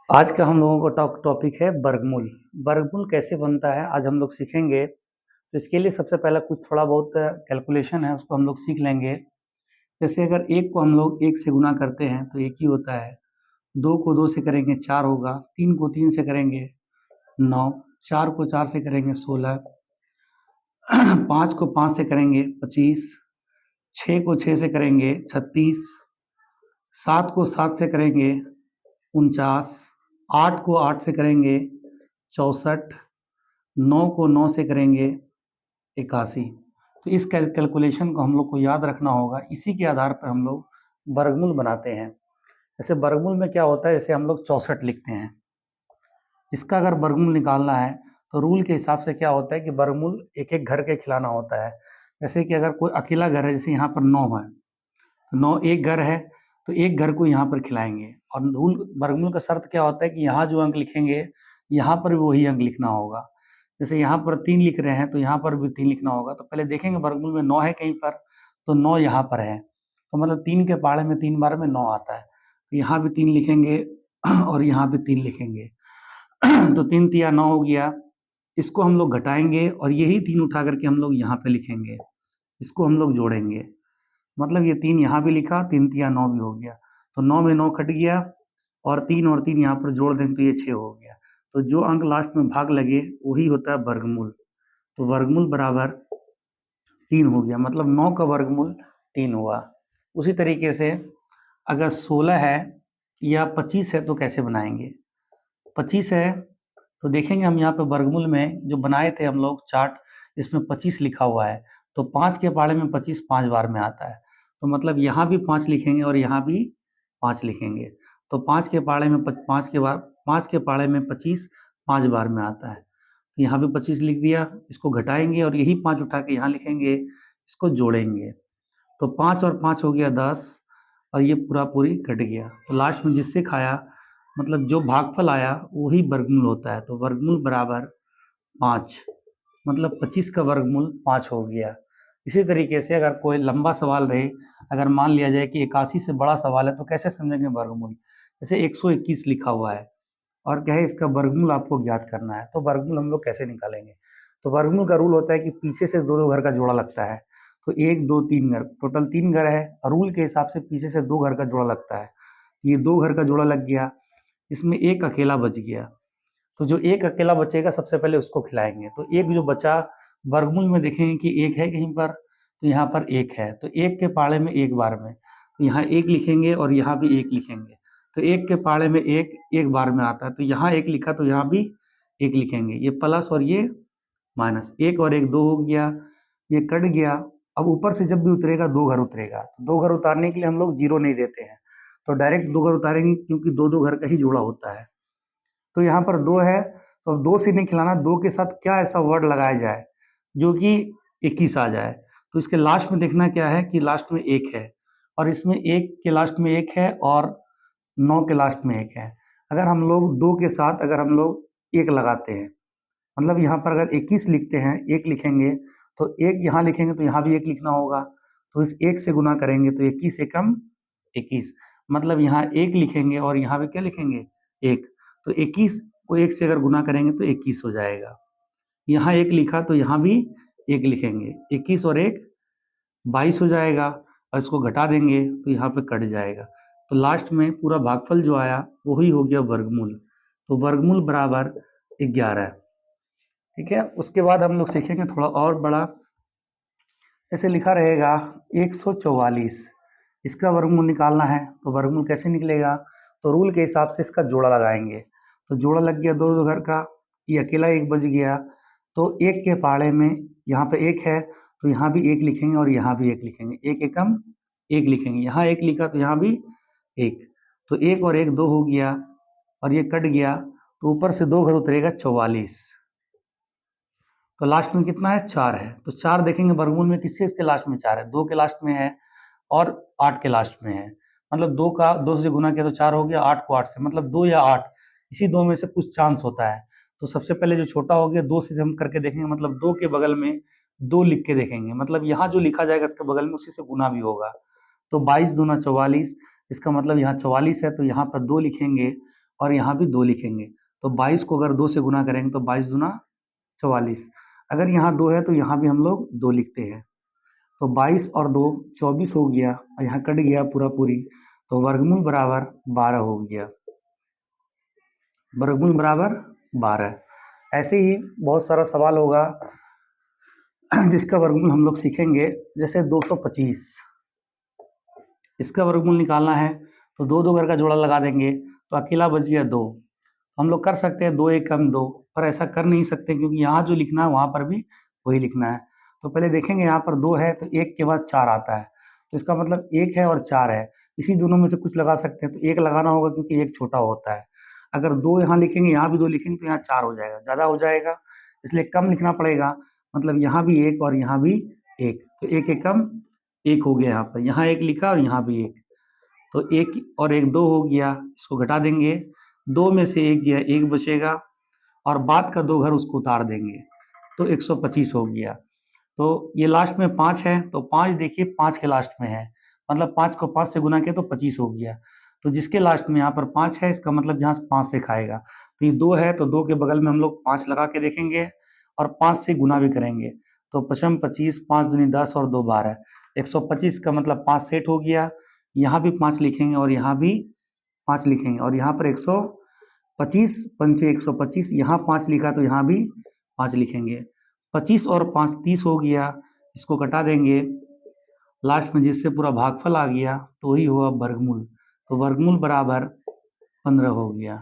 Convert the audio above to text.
आज का हम लोगों का टॉपिक है वर्गमूल। वर्गमूल कैसे बनता है आज हम लोग सीखेंगे। तो इसके लिए सबसे पहला कुछ थोड़ा बहुत कैलकुलेशन है, उसको हम लोग सीख लेंगे। जैसे अगर एक को हम लोग एक से गुना करते हैं तो एक ही होता है, दो को दो से करेंगे चार होगा, तीन को तीन से करेंगे नौ, चार को चार से करेंगे 16, पाँच को पाँच से करेंगे 25, छः को छः से करेंगे 36, सात को सात से करेंगे 49, आठ को आठ से करेंगे 64, नौ को नौ से करेंगे 81। तो इस कैलकुलेशन को हम लोग को याद रखना होगा, इसी के आधार पर हम लोग वर्गमूल बनाते हैं। जैसे वर्गमूल में क्या होता है, जैसे हम लोग 64 लिखते हैं, इसका अगर वर्गमूल निकालना है तो रूल के हिसाब से क्या होता है कि वर्गमूल एक एक घर के खिलाना होता है। जैसे कि अगर कोई अकेला घर है, जैसे यहाँ पर 9 है तो 9 एक घर है, तो एक घर को यहाँ पर खिलाएंगे। और रूल वर्गमूल का शर्त क्या होता है कि यहाँ जो अंक लिखेंगे यहाँ पर भी वही अंक लिखना होगा। जैसे यहाँ पर 3 लिख रहे हैं तो यहाँ पर भी 3 लिखना होगा। तो पहले देखेंगे वर्गमूल में 9 है कहीं पर, तो 9 यहाँ पर है, तो मतलब 3 के पहाड़े में 3 बार में 9 आता है, तो यहाँ भी 3 लिखेंगे और यहाँ भी 3 लिखेंगे। तो 3 तिया 9 हो गया। इसको हम लोग घटाएंगे और यही 3 उठा करके हम लोग यहाँ पे लिखेंगे, इसको हम लोग जोड़ेंगे। मतलब ये 3 यहाँ भी लिखा, 3 तिया 9 भी हो गया, तो 9 में 9 कट गया और 3 यहाँ पर जोड़ दें तो ये 6 हो गया। तो जो अंक लास्ट में भाग लगे वही होता है वर्गमूल। तो वर्गमूल बराबर 3 हो गया, मतलब 9 का वर्गमूल 3 हुआ। उसी तरीके से अगर 16 है या 25 है तो कैसे बनाएंगे। 25 है तो देखेंगे हम यहाँ पे वर्गमूल में जो बनाए थे हम लोग चार्ट, इसमें 25 लिखा हुआ है, तो 5 के पहाड़े में 25 5 बार में आता है, तो मतलब यहाँ भी 5 लिखेंगे और यहाँ भी 5 लिखेंगे। तो 5 के पहाड़े में 5 के पहाड़े में 25 5 बार में आता है, तो यहाँ भी 25 लिख दिया। इसको घटाएंगे और यही 5 उठा के यहाँ लिखेंगे, इसको जोड़ेंगे, तो 5 और 5 हो गया 10 और ये पूरा पूरी कट गया। तो लास्ट में जिससे खाया, मतलब जो भागफल आया वही वर्गमूल होता है। तो वर्गमूल बराबर 5, मतलब 25 का वर्गमूल 5 हो गया। इसी तरीके से अगर कोई लंबा सवाल रहे, अगर मान लिया जाए कि 81 से बड़ा सवाल है तो कैसे समझेंगे वर्गमूल। जैसे 121 लिखा हुआ है और क्या है, इसका वर्गमूल आपको ज्ञात करना है, तो वर्गमूल हम लोग कैसे निकालेंगे। तो वर्गमूल का रूल होता है कि पीछे से दो दो घर का जोड़ा लगता है, तो 1 2 3 घर, टोटल 3 घर है, और रूल के हिसाब से पीछे से 2 घर का जोड़ा लगता है। ये 2 घर का जोड़ा लग गया, इसमें एक अकेला बच गया, तो जो एक अकेला बचेगा सबसे पहले उसको खिलाएंगे। तो एक जो बचा वर्गमूल में देखेंगे कि एक है कहीं पर, तो यहाँ पर एक है, तो एक के पाड़े में एक बार में, तो यहाँ एक लिखेंगे और यहाँ भी एक लिखेंगे। तो एक के पाड़े में एक एक बार में आता है, तो यहाँ एक लिखा तो यहाँ भी एक लिखेंगे। ये प्लस और ये माइनस, एक और एक दो हो गया, ये कट गया। अब ऊपर से जब भी उतरेगा 2 घर उतरेगा, तो 2 घर उतारने के लिए हम लोग जीरो नहीं देते हैं, तो डायरेक्ट 2 घर उतारेंगे क्योंकि दो दो घर का ही जोड़ा होता है। तो यहाँ पर 2 है, तो 2 से नहीं खिलाना, 2 के साथ क्या ऐसा वर्ड लगाया जाए जो कि 21 आ जाए। तो इसके लास्ट में देखना क्या है कि लास्ट में 1 है, और इसमें 1 के लास्ट में 1 है और 9 के लास्ट में 1 है। अगर हम लोग 2 के साथ अगर हम लोग 1 लगाते हैं, मतलब यहाँ पर अगर 21 लिखते हैं 1 लिखेंगे, तो 1 यहाँ लिखेंगे तो यहाँ भी 1 लिखना होगा, तो इस 1 से गुना करेंगे तो 21 एकम 21, मतलब यहाँ 1 लिखेंगे और यहाँ भी क्या लिखेंगे 1, तो 21 को 1 से अगर गुना करेंगे तो 21 हो जाएगा। यहाँ 1 लिखा तो यहाँ भी 1 लिखेंगे, 21 और 1 22 हो जाएगा, और इसको घटा देंगे तो यहाँ पे कट जाएगा। तो लास्ट में पूरा भागफल जो आया वही हो गया वर्गमूल। तो वर्गमूल बराबर 11। ठीक है, उसके बाद हम लोग सीखेंगे थोड़ा और बड़ा। ऐसे लिखा रहेगा 144, इसका वर्गमूल निकालना है, तो वर्गमूल कैसे निकलेगा, तो रूल के हिसाब से इसका जोड़ा लगाएंगे। तो जोड़ा लग गया दो दो घर का, ये अकेला एक बच गया, तो एक के पहाड़े में यहाँ पे एक है, तो यहाँ भी एक लिखेंगे और यहाँ भी एक लिखेंगे, एक एकम एक लिखेंगे, यहाँ एक लिखा तो यहाँ भी एक, तो एक और एक दो हो गया और ये कट गया, तो ऊपर से 2 घर उतरेगा 44, तो लास्ट में कितना है 4 है। तो 4 देखेंगे वर्गमूल में किसके किसके लास्ट में 4 है, 2 के लास्ट में है और 8 के लास्ट में है, मतलब 2 का 2 से गुना किया तो 4 हो गया, 8 को 8 से, मतलब 2 या 8, इसी 2 में से कुछ चांस होता है। तो सबसे पहले जो छोटा हो गया 2 से हम करके देखेंगे, मतलब 2 के बगल में 2 लिख के देखेंगे, मतलब यहाँ जो लिखा जाएगा इसके बगल में उसी से गुना भी होगा। तो 22 दूना 44, इसका मतलब यहाँ 44 है तो यहाँ पर 2 लिखेंगे और यहाँ भी 2 लिखेंगे। तो 22 को अगर 2 से गुना करेंगे तो 22 दूना 44। अगर यहाँ 2 है तो यहाँ भी हम लोग 2 लिखते हैं। तो 22 और 2 24 हो गया और यहाँ कट गया पूरा पूरी, तो वर्गमूल बराबर 12 हो गया। वर्गमूल बराबर 12। ऐसे ही बहुत सारा सवाल होगा जिसका वर्गमूल हम लोग सीखेंगे। जैसे 225, इसका वर्गमूल निकालना है तो 2 2 घर का जोड़ा लगा देंगे तो अकेला बच गया 2। हम लोग कर सकते हैं 2 1 कम 2, पर ऐसा कर नहीं सकते क्योंकि यहाँ जो लिखना है वहाँ पर भी वही लिखना है। तो पहले देखेंगे, यहाँ पर 2 है तो 1 के बाद 4 आता है, तो इसका मतलब 1 है और 4 है, इसी दोनों में से कुछ लगा सकते हैं। तो 1 लगाना होगा क्योंकि 1 छोटा होता है। अगर 2 यहाँ लिखेंगे, यहाँ भी 2 लिखेंगे तो यहाँ 4 हो जाएगा, ज़्यादा हो जाएगा, इसलिए कम लिखना पड़ेगा। मतलब यहाँ भी 1 और यहाँ भी 1, तो 1 1 कम 1 हो गया। यहाँ पर यहाँ 1 लिखा और यहाँ भी 1, तो 1 और 1 2 हो गया। इसको घटा देंगे, 2 में से 1 गया, 1 बचेगा और बाद का 2 घर उसको उतार देंगे तो 125 हो गया। तो ये लास्ट में 5 है, तो 5 देखिए 5 के लास्ट में है, मतलब 5 को 5 से गुना किया तो 25 हो गया। तो जिसके लास्ट में यहाँ पर 5 है, इसका मतलब यहाँ 5 से खाएगा। तो ये 2 है तो 2 के बगल में हम लोग 5 लगा के देखेंगे और 5 से गुना भी करेंगे। तो 55 25, 5 दूनी 10 और 2 12, 125 का मतलब 5 सेट हो गया। यहाँ भी 5 लिखेंगे और यहाँ भी 5 लिखेंगे और यहाँ पर 125 पंचे 125, यहाँ 5 लिखा तो यहाँ भी 5 लिखेंगे। 25 और 5 30 हो गया, इसको घटा देंगे, लास्ट में जिससे पूरा भागफल आ गया तो वही हुआ वर्गमूल। तो वर्गमूल बराबर 15 हो गया।